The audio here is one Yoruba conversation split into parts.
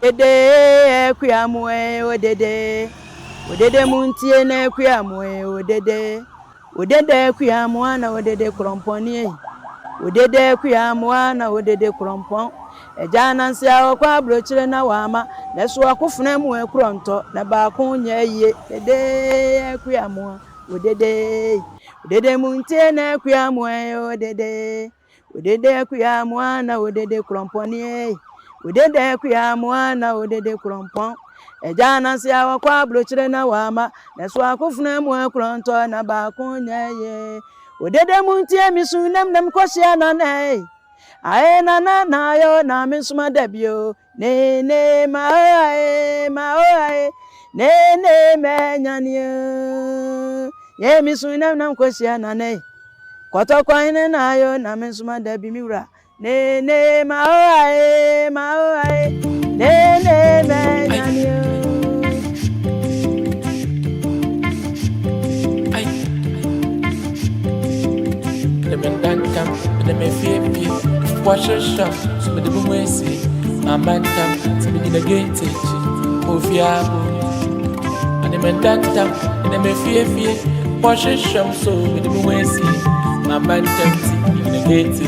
Dede kuyamwe odede odede muntie na kuyamwe odede kuyamwa na odede kromponi odede kuyamwa na odede krompon ejana nsia okwa brochire na wama na so akofuna mu ekronto na ba ko nya ye dede kuyamwa odede muntie na kuyamwe odede kuyamwa na odede kromponi odede kuyamwa na odede krompon ejana nsia okwa brochire na wama na so akofuna mu ekronto na ba ko nya ye odede muntie misunam nam kosia na nei ae na yo na misuma debio ne ma ae ne me nyanio ye misunam nam kosia na nei koto kwine na yo na misuma debi miura ne ma ae ne me nyanio Let me feel watch a shop, so the boom we see. My man tam, so we need a gate, Ofiabo. And the man tam, let me feel watch a shop, so with the boom we see. My man tam, so we need a gate,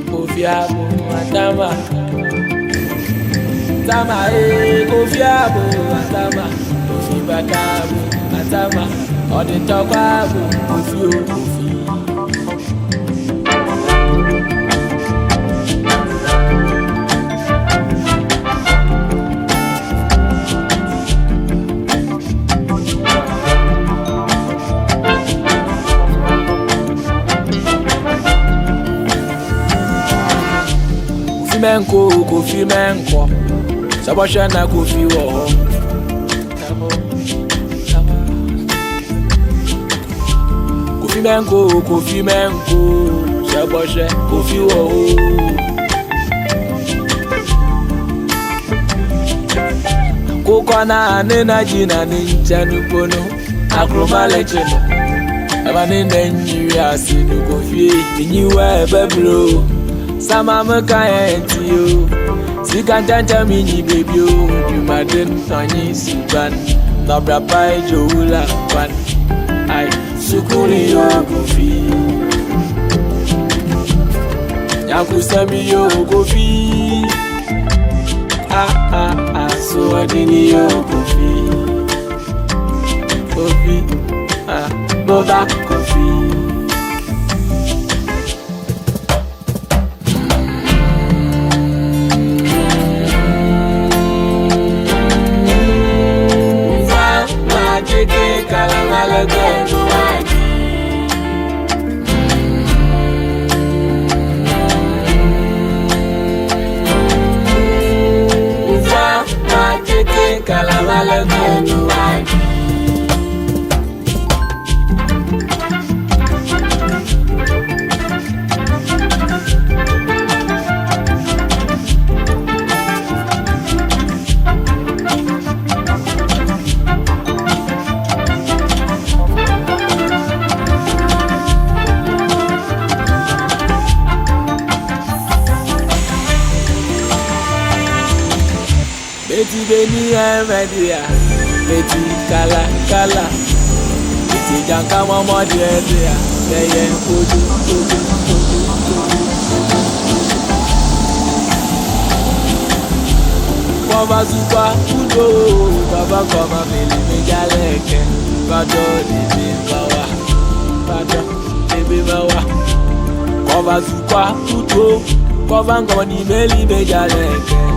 Ofiabo. Tama, Ofiabo, Tama, Ofibakabu, Tama, or the Tokabu, Ofio. Kofi menko sabosha na kofi wo kofi menko sabosha kofi wo kokona nena jina ninchanu pono akroma lecheno abane nenyi asinu kofi nyiwa bebro Sama makaenti yo Sikantanta mini baby yo You madden tanyi siban Nobra pai joula pan Ay sukuri yo kofi Nyaku sami yo kofi So adini yo kofi Boba kofi Beti beni emedia, beti kala, beti janka mama dia, neye odu. Baba zupa udo, baba koma meli mejaleke, bado libi bawa. Baba zupa udo, baba koma ni meli mejaleke.